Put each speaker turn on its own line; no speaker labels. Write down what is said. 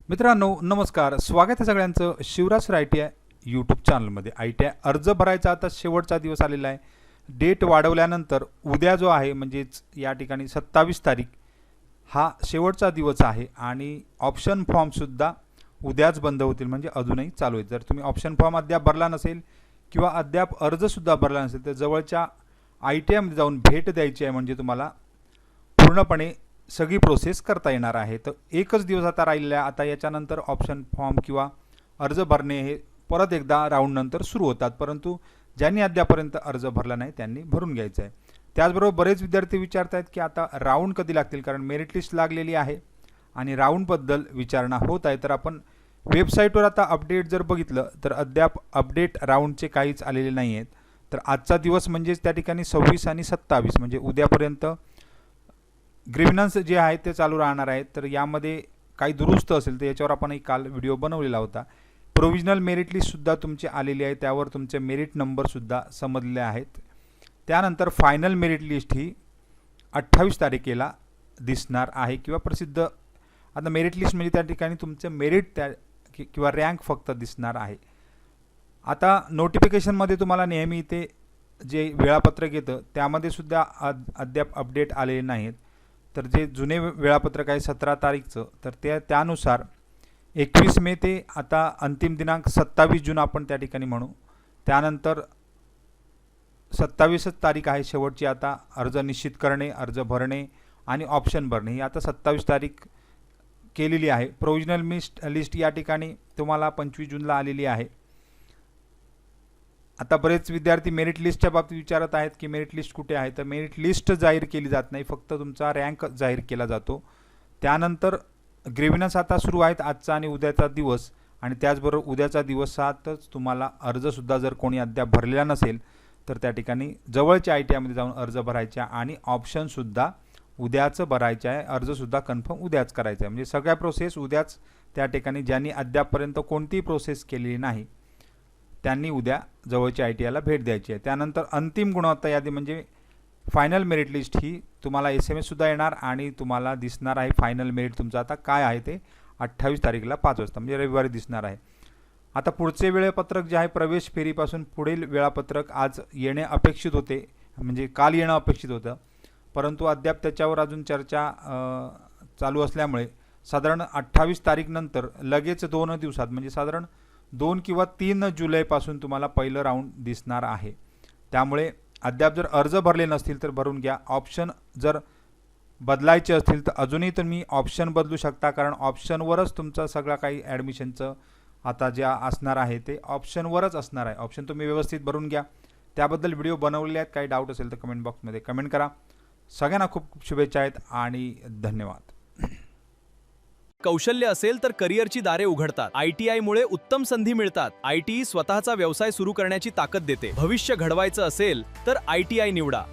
मित्रांनो नमस्कार, स्वागत आहे सगळ्यांचं शिवराज ITI यूट्यूब चॅनलमध्ये। ITI अर्ज भरायचा आता शेवटचा दिवस आलेला आहे। डेट वाढवल्यानंतर उद्या जो आहे म्हणजेच या ठिकाणी 27 तारीख हा शेवटचा दिवस आहे आणि ऑप्शन फॉर्म सुद्धा उद्याच बंद होतील, म्हणजे अजूनही चालू आहेत। जर तुम्ही ऑप्शन फॉर्म अद्याप भरला नसेल किंवा अद्याप अर्ज सुद्धा भरला नसेल तर जवळच्या ITI मध्ये जाऊन भेट द्यायची आहे, म्हणजे तुम्हाला पूर्णपणे सगळी प्रोसेस करता येणार आहे। तर एकच दिवस आता राहिलेला, आता याच्यानंतर ऑप्शन फॉर्म किंवा अर्ज भरणे हे परत एकदा राऊंड नंतर सुरू होतात, परंतु ज्यांनी अद्यापर्यंत अर्ज भरला नाही त्यांनी भरून घ्यायचा आहे। त्याचबरोबर बरेच विद्यार्थी विचारत आहेत की आता राऊंड कधी लागतील, कारण मेरिट लिस्ट लागलेली आहे आणि राऊंडबद्दल विचारणा होत आहे। तर आपण वेबसाईटवर आता अपडेट जर बघितलं तर अद्याप अपडेट राऊंडचे काहीच आलेले नाही आहेत। तर आजचा दिवस म्हणजेच त्या ठिकाणी 26 आणि 27 म्हणजे उद्यापर्यंत ग्रीव्हनन्स जे आहे ते चालू राहणार आहेत। तर यामध्ये काही दुरुस्त असेल तर याच्यावर आपण एक काल व्हिडिओ बनवलेला होता। प्रोविजनल मेरिट लिस्ट सुद्धा तुमची आलेली आहे, त्यावर तुमचे मेरिट नंबर सुद्धा समजले आहेत। त्यानंतर फायनल मेरिट लिस्ट ही 28 तारखेला दिसणार आहे किंवा प्रसिद्ध, आता मेरिट लिस्ट म्हणजे त्या ठिकाणी तुमचे मेरिट त्या किंवा रँक फक्त दिसणार आहे। आता नोटिफिकेशनमध्ये तुम्हाला नेहमी ते जे वेळापत्रक येतं त्यामध्ये सुद्धा अद्याप अपडेट आलेले नाहीत। तर जे जुने वेळापत्रक आहे 17 तारीखचं, तर त्यानुसार 21 मे ते आता अंतिम दिनांक 27 जून आपण त्या ठिकाणी म्हणू। त्यानंतर 27 तारीख आहे शेवटची, आता अर्ज निश्चित करणे, अर्ज भरणे आणि ऑप्शन भरणे ही आता 27 तारीख केलेली आहे। प्रोविजनल लिस्ट या ठिकाणी तुम्हाला 25 जूनला आलेली आहे। आता बरेच विद्यार्थी मेरिट लिस्टच्या बाबतीत विचारत आहेत की मेरिट लिस्ट कुठे आहे, तर मेरिट लिस्ट जाहीर केली जात नाही, फक्त तुमचा रँक जाहीर केला जातो। त्यानंतर ग्रीव्हनन्स आता सुरू आहेत, आजचा आणि उद्याचा दिवस, आणि त्याचबरोबर उद्याचा दिवसातच तुम्हाला अर्जसुद्धा जर कोणी अद्याप भरलेला नसेल तर त्या ठिकाणी जवळच्या ITI मध्ये जाऊन अर्ज भरायचा आणि ऑप्शनसुद्धा उद्याच भरायचं आहे, अर्जसुद्धा कन्फर्म उद्याच करायचा आहे। म्हणजे सगळ्या प्रोसेस उद्याच त्या ठिकाणी ज्यांनी अद्यापपर्यंत कोणतीही प्रोसेस केलेली नाही त्यांनी उद्या जवळच्या ITIला भेट द्यायची आहे। त्यानंतर अंतिम गुणवत्ता यादी म्हणजे फायनल मेरिट लिस्ट ही तुम्हाला SMS सुद्धा येणार आणि तुम्हाला दिसणार आहे फायनल मेरिट तुमचं आता काय आहे ते 28 तारखेला 5 वाजता म्हणजे रविवारी दिसणार आहे। आता पुढचे वेळापत्रक जे आहे प्रवेश फेरीपासून पुढील वेळापत्रक आज येणे अपेक्षित होते, म्हणजे काल येणं अपेक्षित होतं, परंतु अद्याप त्याच्यावर अजून चर्चा चालू असल्यामुळे साधारण 28 तारीख नंतर लगेच 2 दिवसात म्हणजे साधारण 2 किंवा 3 जुलैपासून तुम्हाला पहिलं राऊंड दिसणार आहे। त्यामुळे अद्याप जर अर्ज भरले नसतील तर भरून घ्या। ऑप्शन जर बदलायचे असतील तर अजूनही तुम्ही ऑप्शन बदलू शकता, कारण ऑप्शनवरच तुमचं सगळं काही ॲडमिशनचं आता जे असणार आहे ते ऑप्शनवरच असणार आहे। ऑप्शन तुम्ही व्यवस्थित भरून घ्या, त्याबद्दल व्हिडिओ बनवलेले आहेत। काही डाऊट असेल तर कमेंट बॉक्समध्ये कमेंट करा। सगळ्यांना खूप खूप शुभेच्छा आहेत आणि धन्यवाद।
कौशल्य असेल तर करिअरची दारे उघडतात। ITI मुळे उत्तम संधी मिळतात। ITI स्वतःचा व्यवसाय सुरू करण्याची ताकद देते। भविष्य घडवायचं असेल तर ITI निवडा।